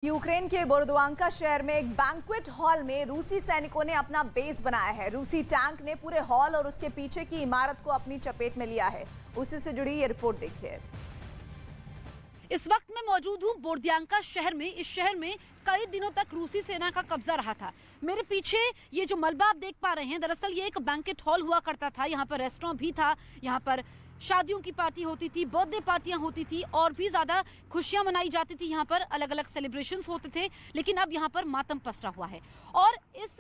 Ukraine के बोरोद्वांका शहर में एक बैंक्वेट हॉल में रूसी सैनिकों ने अपना बेस बनाया है। रूसी टैंक ने पूरे हॉल और उसके पीछे की इमारत को अपनी चपेट में लिया है। उसी से जुड़ी ये रिपोर्ट देखिए। इस वक्त मैं मौजूद हूँ बोरोद्वांका शहर में। इस शहर में कई दिनों तक रूसी सेना का कब्जा रहा था। मेरे पीछे ये जो मलबा आप देख पा रहे हैं, दरअसल ये एक बैंक्वेट हॉल हुआ करता था। यहाँ पर रेस्टोरेंट भी था, यहाँ पर शादियों की पार्टी होती थी, बर्थडे पार्टियां होती थी और भी ज्यादा खुशियां मनाई जाती थी। यहाँ पर अलग अलग सेलिब्रेशंस होते थे, लेकिन अब यहाँ पर मातम पसरा हुआ है। और इस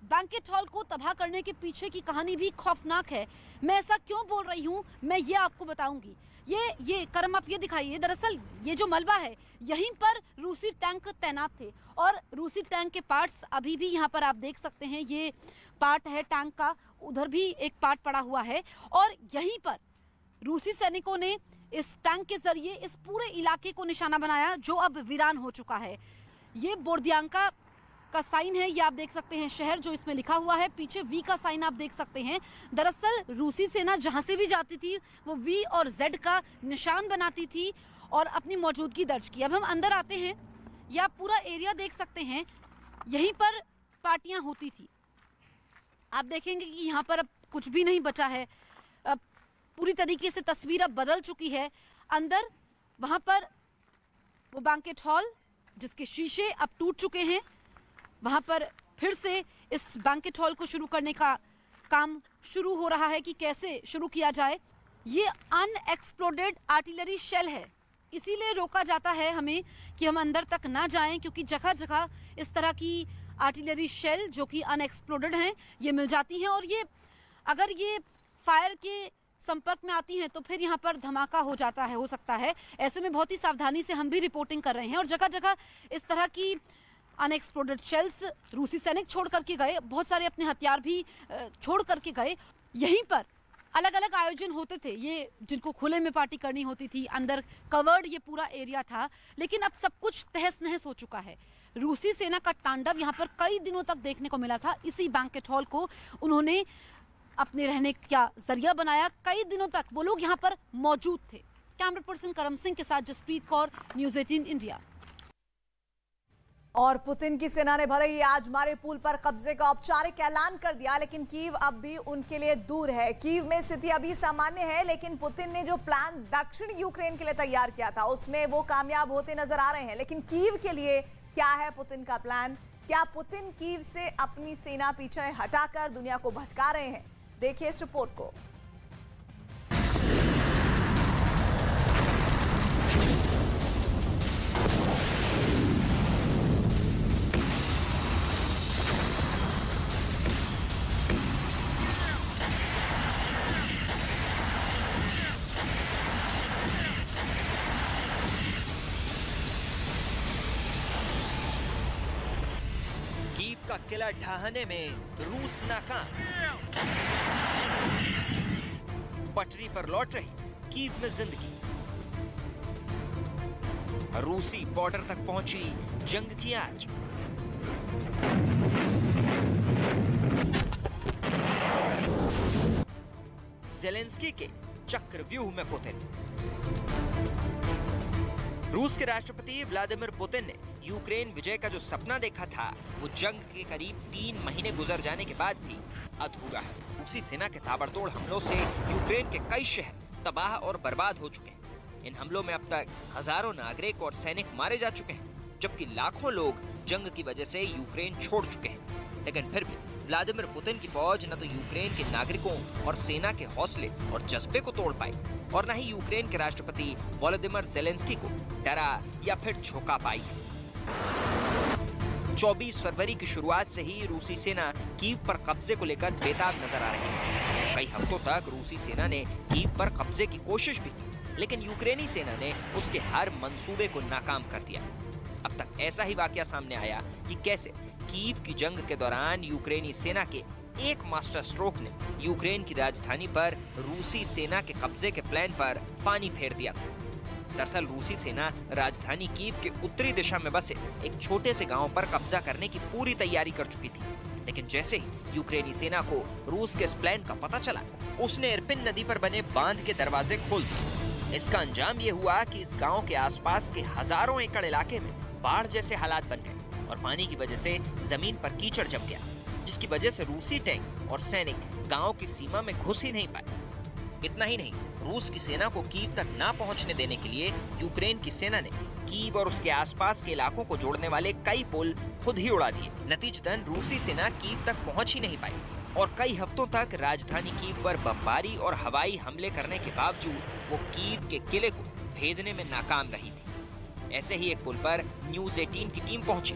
बैंक्वेट हॉल को तबाह करने के पीछे की कहानी भी खौफनाक है। मैं ऐसा क्यों बोल रही हूँ, मैं ये आपको बताऊंगी। ये करम आप ये दिखाइए, दरअसल ये जो मलबा है, यहीं पर रूसी टैंक तैनात थे और रूसी टैंक के पार्ट्स अभी भी यहाँ पर आप देख सकते हैं। ये पार्ट है टैंक का, उधर भी एक पार्ट पड़ा हुआ है और यहीं पर रूसी सैनिकों ने इस टैंक के जरिए इस पूरे इलाके को निशाना बनाया, जो अब वीरान हो चुका है। ये बोरोद्वांका का साइन है, ये आप देख सकते हैं शहर जो इसमें लिखा हुआ है। पीछे वी का साइन आप देख सकते हैं। दरअसल रूसी सेना जहां से भी जाती थी वो वी और जेड का निशान बनाती थी और अपनी मौजूदगी दर्ज की। अब हम अंदर आते हैं, ये आप पूरा एरिया देख सकते हैं। यहीं पर पार्टियां होती थी। आप देखेंगे कि यहाँ पर अब कुछ भी नहीं बचा है। अब पूरी तरीके से तस्वीर अब बदल चुकी है। अंदर वहां पर वो बैंक्वेट हॉल जिसके शीशे अब टूट चुके हैं, वहां पर फिर से इस बैंक्वेट हॉल को शुरू करने का काम शुरू हो रहा है कि कैसे शुरू किया जाए। ये अनएक्सप्लोडेड आर्टिलरी शेल है, इसीलिए रोका जाता है हमें कि हम अंदर तक ना जाएं, क्योंकि जगह जगह इस तरह की आर्टिलरी शेल जो कि अनएक्सप्लोडेड हैं ये मिल जाती हैं और ये अगर ये फायर के संपर्क में आती हैं तो फिर यहाँ पर धमाका हो जाता है, हो सकता है। ऐसे में बहुत ही सावधानी से हम भी रिपोर्टिंग कर रहे हैं और जगह जगह इस तरह की अनएक्सप्लोडेड शेल्स रूसी सैनिक छोड़ करके गए, बहुत सारे अपने हथियार भी छोड़ करके गए। यहीं पर अलग अलग आयोजन होते थे, ये जिनको खुले में पार्टी करनी होती थी, अंदर कवर्ड ये पूरा एरिया था, लेकिन अब सब कुछ तहस नहस हो चुका है। रूसी सेना का तांडव यहाँ पर कई दिनों तक देखने को मिला था। इसी बैंक्वेट हॉल को उन्होंने अपने रहने का जरिया बनाया। कई दिनों तक वो लोग यहाँ पर मौजूद थे। कैमरा पर्सन करम सिंह के साथ जसप्रीत कौर, न्यूज़ 18 इंडिया। और पुतिन की सेना ने भले ही आज मारिउपोल पर कब्जे का औपचारिक ऐलान कर दिया, लेकिन कीव अब भी उनके लिए दूर है। कीव में स्थिति अभी सामान्य है, लेकिन पुतिन ने जो प्लान दक्षिण यूक्रेन के लिए तैयार किया था उसमें वो कामयाब होते नजर आ रहे हैं। लेकिन कीव के लिए क्या है पुतिन का प्लान? क्या पुतिन कीव से अपनी सेना पीछे हटाकर दुनिया को भटका रहे हैं? देखिए इस रिपोर्ट को। कीव का किला ढहाने में रूस नाकाम। पटरी पर लौट रही कीव में जिंदगी। रूसी बॉर्डर तक पहुंची जंग की आज। ज़ेलेंस्की के चक्रव्यूह में पुतिन। रूस के राष्ट्रपति व्लादिमीर पुतिन ने यूक्रेन विजय का जो सपना देखा था वो जंग के करीब 3 महीने गुजर जाने के बाद भी अधूरा है। रूसी सेना के ताबड़तोड़ हमलों से यूक्रेन के कई शहर तबाह और बर्बाद हो चुके हैं। इन हमलों में अब तक हजारों नागरिक और सैनिक मारे जा चुके हैं, जबकि लाखों लोग जंग की वजह से यूक्रेन छोड़ चुके हैं। लेकिन फिर भी व्लादिमीर पुतिन की फौज न तो यूक्रेन के नागरिकों और सेना के हौसले और जज्बे को तोड़ पाई और न ही यूक्रेन के राष्ट्रपति वोलोदिमीर ज़ेलेंस्की को डरा या फिर झोंका पाई है। 24 फरवरी की शुरुआत से ही रूसी सेना कीव पर कब्जे को लेकर बेताब नजर आ रही है। कई हफ्तों तक रूसी सेना ने कीव पर कब्जे की कोशिश भी की, लेकिन यूक्रेनी सेना ने उसके हर मंसूबे को नाकाम कर दिया। अब तक ऐसा ही वाकया सामने आया कि कैसे कीव की जंग के दौरान यूक्रेनी सेना के एक मास्टर स्ट्रोक ने यूक्रेन की राजधानी पर रूसी सेना के कब्जे के प्लान पर पानी फेर दिया था। दरअसल रूसी सेना राजधानी कीव के उत्तरी दिशा में बसे एक छोटे से गांव पर कब्जा करने की पूरी तैयारी कर चुकी थी, लेकिन जैसे ही यूक्रेनी सेना को रूस के इस प्लान का पता चला, उसने इरपिन नदी पर बने बांध के दरवाजे खोल दिए। इसका अंजाम ये हुआ कि इस गांव के आसपास के हजारों एकड़ इलाके में बाढ़ जैसे हालात बन गए और पानी की वजह से जमीन पर कीचड़ जम गया, जिसकी वजह से रूसी टैंक और सैनिक गांव की सीमा में घुस ही नहीं पाए। इतना ही नहीं, रूस की सेना को कीव तक ना पहुंचने देने के लिए यूक्रेन की सेना ने कीव और उसके आसपास के इलाकों को जोड़ने वाले कई पुल खुद ही उड़ा दिए। नतीजतन रूसी सेना कीव तक पहुंच ही नहीं पाई और कई हफ्तों तक राजधानी कीव पर बमबारी और हवाई हमले करने के बावजूद वो कीव के किले को भेदने में नाकाम रही थी। ऐसे ही एक पुल पर न्यूज़ 18 की टीम पहुंची।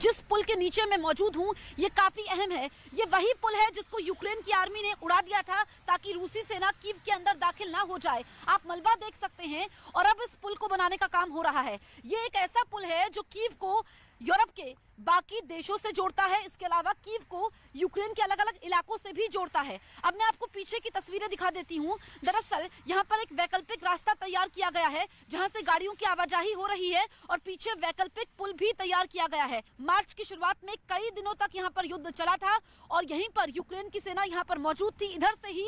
जिस पुल के नीचे मैं मौजूद हूँ ये काफी अहम है। ये वही पुल है जिसको यूक्रेन की आर्मी ने उड़ा दिया था ताकि रूसी सेना कीव के अंदर दाखिल ना हो जाए। आप मलबा देख सकते हैं और अब इस पुल को बनाने का काम हो रहा है। ये एक ऐसा पुल है जो कीव को यूरोप के बाकी देशों से जोड़ता है, इसके अलावा कीव को यूक्रेन के अलग अलग इलाकों से भी जोड़ता है। अब मैं आपको पीछे की तस्वीरें दिखा देती हूँ। दरअसल यहाँ पर एक वैकल्पिक रास्ता तैयार किया गया है जहाँ से गाड़ियों की आवाजाही हो रही है और पीछे वैकल्पिक पुल भी तैयार किया गया है। मार्च की शुरुआत में कई दिनों तक यहाँ पर युद्ध चला था और यहीं पर यूक्रेन की सेना यहाँ पर मौजूद थी। इधर से ही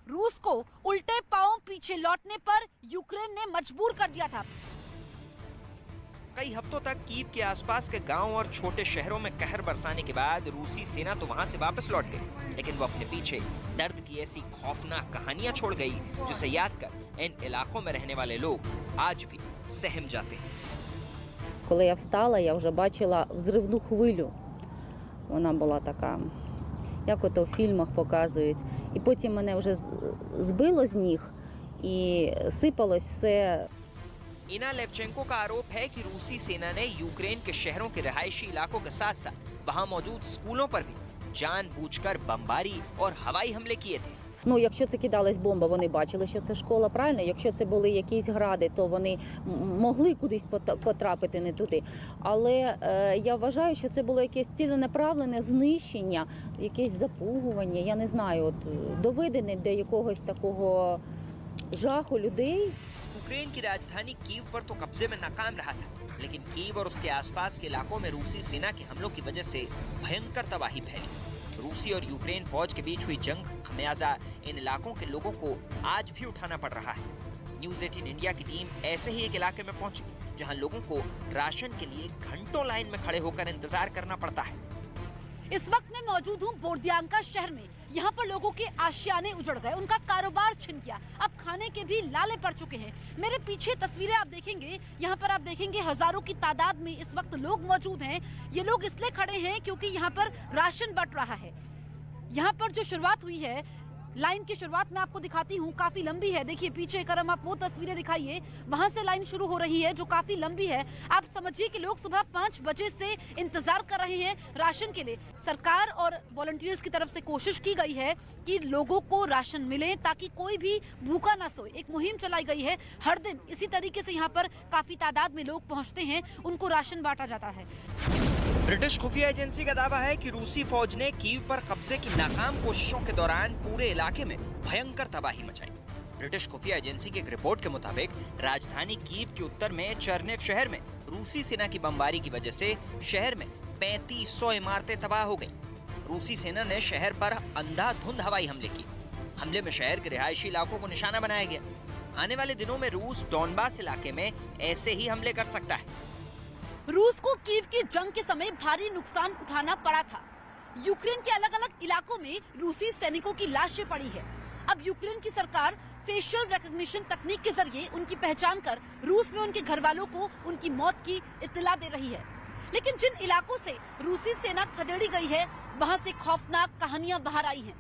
रूस को उल्टे पांव पीछे लौटने पर यूक्रेन ने मजबूर कर दिया था। कई हफ्तों तक कीव के आसपास के गांव और छोटे शहरों में कहर बरसाने के बाद रूसी सेना तो वहां से वापस लौट गई, लेकिन वो अपने पीछे दर्द की ऐसी खौफनाक कहानियां छोड़ गई जिसे याद कर इन इलाकों में रहने वाले लोग आज भी सहम जाते हैं। Коли я встала, я вже бачила взривну хвилю. Вона була така, як ото в фільмах показують. І потім мене вже збило з ніг і сипалось все. इना लेवचेंको का आरोप है कि रूसी सेना ने यूक्रेन के शहरों के रिहायशी इलाकों के साथ साथ वहां मौजूद स्कूलों पर भी जानबूझकर बमबारी और हवाई हमले किए थे। Ну, якщо це кидалась бомба, вони бачили, що це школа, правильно? Якщо це були якісь гради, то вони могли кудись потрапити не туди. Але я вважаю, що це було якесь ціленаправлене знищення, якесь запугування, я не знаю, от доведене до якогось такого жаху людей. यूक्रेन की राजधानी कीव पर तो कब्जे में नाकाम रहा था, लेकिन कीव और उसके आसपास के इलाकों में रूसी सेना के हमलों की वजह से भयंकर तबाही फैली। रूसी और यूक्रेन फौज के बीच हुई जंग का खमियाजा इन इलाकों के लोगों को आज भी उठाना पड़ रहा है। न्यूज़ 18 इंडिया की टीम ऐसे ही एक इलाके में पहुंची जहां लोगों को राशन के लिए घंटों लाइन में खड़े होकर इंतजार करना पड़ता है। इस वक्त मैं मौजूद हूँ बोर्दियांका शहर में। यहाँ पर लोगों के आशियाने उजड़ गए, उनका कारोबार छिन गया, अब खाने के भी लाले पड़ चुके हैं। मेरे पीछे तस्वीरें आप देखेंगे, यहाँ पर आप देखेंगे हजारों की तादाद में इस वक्त लोग मौजूद हैं। ये लोग इसलिए खड़े हैं क्योंकि यहाँ पर राशन बंट रहा है। यहाँ पर जो शुरुआत हुई है, लाइन की शुरुआत मैं आपको दिखाती हूँ, काफी लंबी है। देखिए पीछे करम आप वो तस्वीरें दिखाइए, वहां से लाइन शुरू हो रही है जो काफी लंबी है। आप समझिए कि लोग सुबह 5 बजे से इंतजार कर रहे हैं राशन के लिए। सरकार और वॉलंटियर्स की तरफ से कोशिश की गई है कि लोगों को राशन मिले ताकि कोई भी भूखा ना सोए। एक मुहिम चलाई गई है, हर दिन इसी तरीके से यहाँ पर काफी तादाद में लोग पहुँचते हैं, उनको राशन बांटा जाता है। ब्रिटिश खुफिया एजेंसी का दावा है कि रूसी फौज ने कीव पर कब्जे की नाकाम कोशिशों के दौरान पूरे इलाके में भयंकर तबाही मचाई। ब्रिटिश खुफिया एजेंसी की एक रिपोर्ट के मुताबिक राजधानी कीव के उत्तर में चर्नेव शहर में रूसी सेना की बमबारी की वजह से शहर में 3500 इमारतें तबाह हो गईं। रूसी सेना ने शहर पर अंधाधुंध हवाई हमले किए। हमले में शहर के रिहायशी इलाकों को निशाना बनाया गया। आने वाले दिनों में रूस डॉनबास इलाके में ऐसे ही हमले कर सकता है। रूस को कीव की जंग के समय भारी नुकसान उठाना पड़ा था। यूक्रेन के अलग अलग इलाकों में रूसी सैनिकों की लाशें पड़ी है। अब यूक्रेन की सरकार फेशियल रिकॉग्निशन तकनीक के जरिए उनकी पहचान कर रूस में उनके घर वालों को उनकी मौत की इत्तला दे रही है। लेकिन जिन इलाकों से रूसी सेना खदेड़ी गई है, वहां से खौफनाक कहानियां बाहर आई हैं,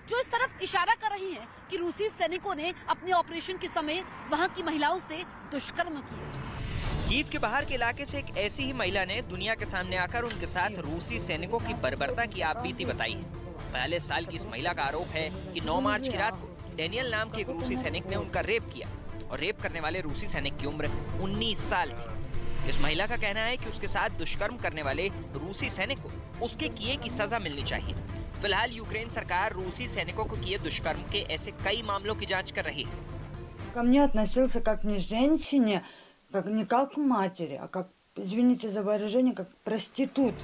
जो इस तरफ इशारा कर रही हैं कि रूसी सैनिकों ने अपने ऑपरेशन के समय वहां की महिलाओं से दुष्कर्म किए। कीव के बाहर के इलाके से एक ऐसी ही महिला ने दुनिया के सामने आकर उनके साथ रूसी सैनिकों की बर्बरता की आपबीती बताई है। 42 साल की इस महिला का आरोप है कि 9 मार्च की रात को डेनियल नाम के एक रूसी सैनिक ने उनका रेप किया और रेप करने वाले रूसी सैनिक की उम्र 19 साल थी। इस महिला का कहना है कि उसके साथ दुष्कर्म करने वाले रूसी सैनिक को उसके किए की सजा मिलनी चाहिए। फिलहाल यूक्रेन सरकार रूसी सैनिकों को किए दुष्कर्म के ऐसे कई मामलों की जाँच कर रही है। Ко мне относился как не женщине, не как к матери, а как, извините за выражение, как проститут.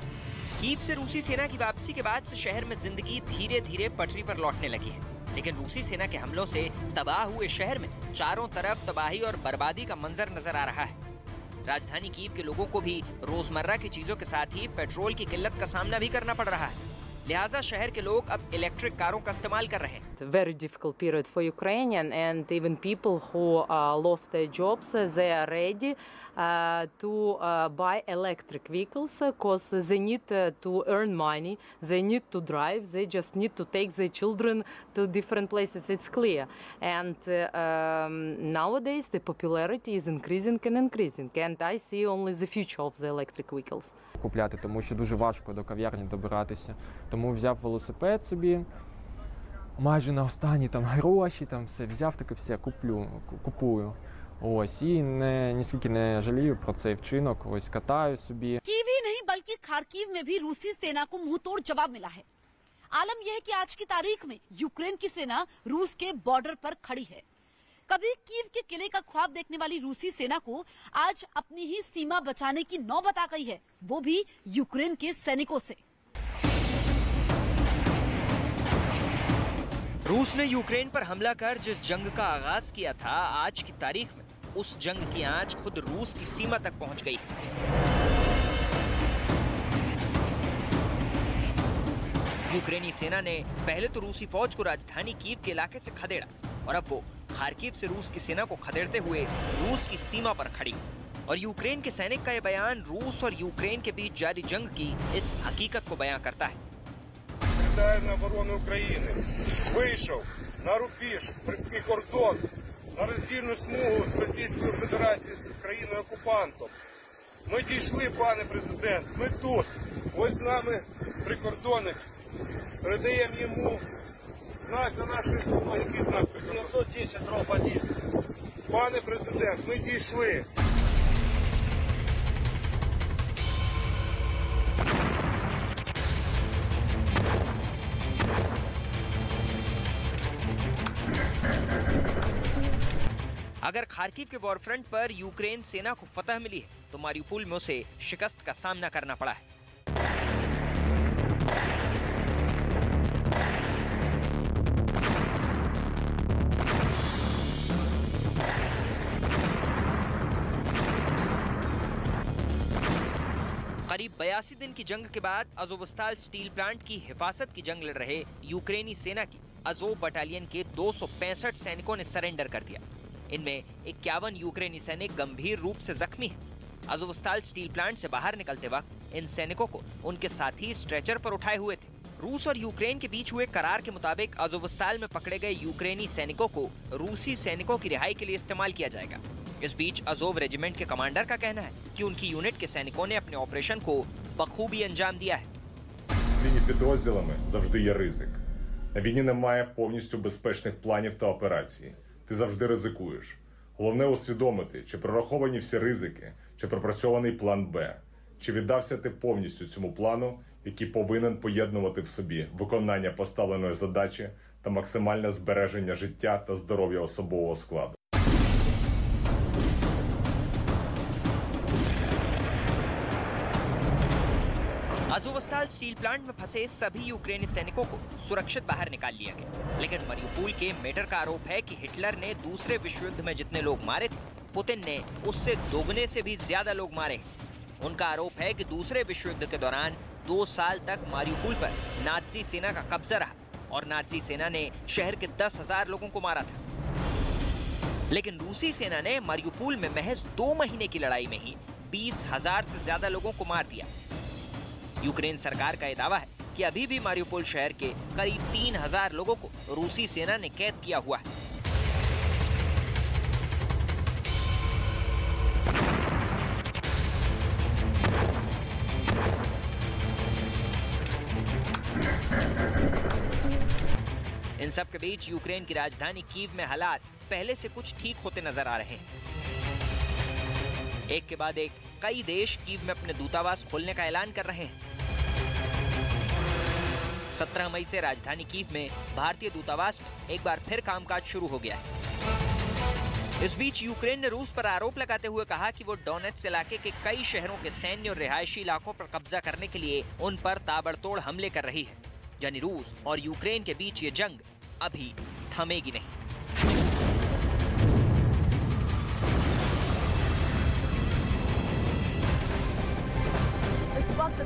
कीव से रूसी सेना की वापसी के बाद से शहर में जिंदगी धीरे धीरे पटरी पर लौटने लगी है। लेकिन रूसी सेना के हमलों से तबाह हुए शहर में चारों तरफ तबाही और बर्बादी का मंजर नजर आ रहा है। राजधानी कीव के लोगों को भी रोजमर्रा की चीजों के साथ ही पेट्रोल की किल्लत का सामना भी करना पड़ रहा है। लिहाजा शहर के लोग अब इलेक्ट्रिक कारों का इस्तेमाल कर रहे हैं। It's a very difficult period for Ukrainian, and even people who lost their jobs, they are ready to buy electric vehicles because they need to earn money, they need to drive, they just need to take their children to different places, it's clear. And nowadays the popularity is increasing and increasing, and I see only the future of the electric vehicles. Купляти, тому що дуже важко до кав'ярні добиратися. Тому взяв велосипед собі, майже на останні там гроші, там все взяв, таке все купую. Ось, і ніскільки не жалію про цей вчинок, ось катаю собі. Kyiv ही नहीं बल्कि Kharkiv में भी रूसी सेना को मुंहतोड़ जवाब मिला है। आलम यह है कि आज की तारीख में यूक्रेन की सेना रूस के बॉर्डर पर खड़ी है। कभी कीव के किले का ख्वाब देखने वाली रूसी सेना को आज अपनी ही सीमा बचाने की नौबत आ गई है, वो भी यूक्रेन के सैनिकों से। रूस ने यूक्रेन पर हमला कर जिस जंग का आगाज किया था, आज की तारीख में उस जंग की आंच खुद रूस की सीमा तक पहुंच गई है। यूक्रेनी सेना ने पहले तो रूसी फौज को राजधानी कीव के इलाके से खदेड़ा और अब वो खार्किव से रूस की सेना को खदेड़ते हुए रूस की सीमा पर खड़ी। और यूक्रेन के सैनिक का ये बयान रूस और यूक्रेन के बीच जारी जंग की इस हकीकत को बयां करता है। Центральна оборона України вийшов на рубіж і кордон, на роздільну смугу з Російською Федерацією, з країною-окупантом. Ми дійшли, пане президент, ми тут. Ось з нами прикордонник. Передаємо йому знак за нашою службою, який знак? 910-1. Пане президент, ми дійшли. अगर खार्किव के वॉरफ्रंट पर यूक्रेन सेना को फतह मिली है तो मारियुपोल में उसे शिकस्त का सामना करना पड़ा है। करीब 82 दिन की जंग के बाद अजोवस्ताल स्टील प्लांट की हिफाजत की जंग लड़ रहे यूक्रेनी सेना की अजोव बटालियन के 265 सैनिकों ने सरेंडर कर दिया। इनमें 51 यूक्रेनी सैनिक गंभीर रूप से जख्मी हैं। अजोवस्ताल स्टील प्लांट से बाहर निकलते वक्त इन सैनिकों को उनके साथी स्ट्रेचर पर उठाए हुए थे। रूस और यूक्रेन के बीच हुए करार के मुताबिक अजोवस्ताल में पकड़े गए यूक्रेनी सैनिकों को रूसी सैनिकों की रिहाई के लिए इस्तेमाल किया जाएगा। इस बीच अजोव रेजिमेंट के कमांडर का कहना है कि उनकी यूनिट के सैनिकों ने अपने ऑपरेशन को बखूबी अंजाम दिया है। Війні підрозділами завжди є ризик. На війні немає повністю безпечних планів та операцій. Ти завжди ризикуєш. Головне усвідомити, чи прораховані всі ризики, чи пропрацьований план Б. Чи віддався ти повністю цьому плану, який повинен поєднувати в собі виконання поставленої задачі та максимальне збереження життя та здоров'я особового складу. अजोवस्ताल स्टील प्लांट में फंसे सभी यूक्रेनी सैनिकों को सुरक्षित बाहर निकाल लिया गया, लेकिन मारियुपोल के मेटर का आरोप है कि हिटलर ने दूसरे विश्व युद्ध में जितने लोग मारे थे, पुतिन ने उससे दोगुने से भी ज्यादा लोग मारे। उनका आरोप है कि दूसरे विश्व युद्ध के दौरान 2 साल तक मारियुपोल पर नाजी सेना का कब्जा रहा और नाजी सेना ने शहर के 10,000 लोगों को मारा था। लेकिन रूसी सेना ने मारियुपोल में महज 2 महीने की लड़ाई में ही 20,000 से ज्यादा लोगों को मार दिया। यूक्रेन सरकार का यह दावा है कि अभी भी मारियुपोल शहर के करीब 3,000 लोगों को रूसी सेना ने कैद किया हुआ है। इन सब के बीच यूक्रेन की राजधानी कीव में हालात पहले से कुछ ठीक होते नजर आ रहे हैं। एक के बाद एक कई देश कीव में अपने दूतावास खोलने का ऐलान कर रहे हैं। 17 मई से राजधानी कीव में भारतीय दूतावास में एक बार फिर कामकाज शुरू हो गया है। इस बीच यूक्रेन ने रूस पर आरोप लगाते हुए कहा कि वो डोनेट्स इलाके के कई शहरों के सैन्य और रिहायशी इलाकों पर कब्जा करने के लिए उन पर ताबड़तोड़ हमले कर रही है। यानी रूस और यूक्रेन के बीच ये जंग अभी थमेगी नहीं। इस वक्त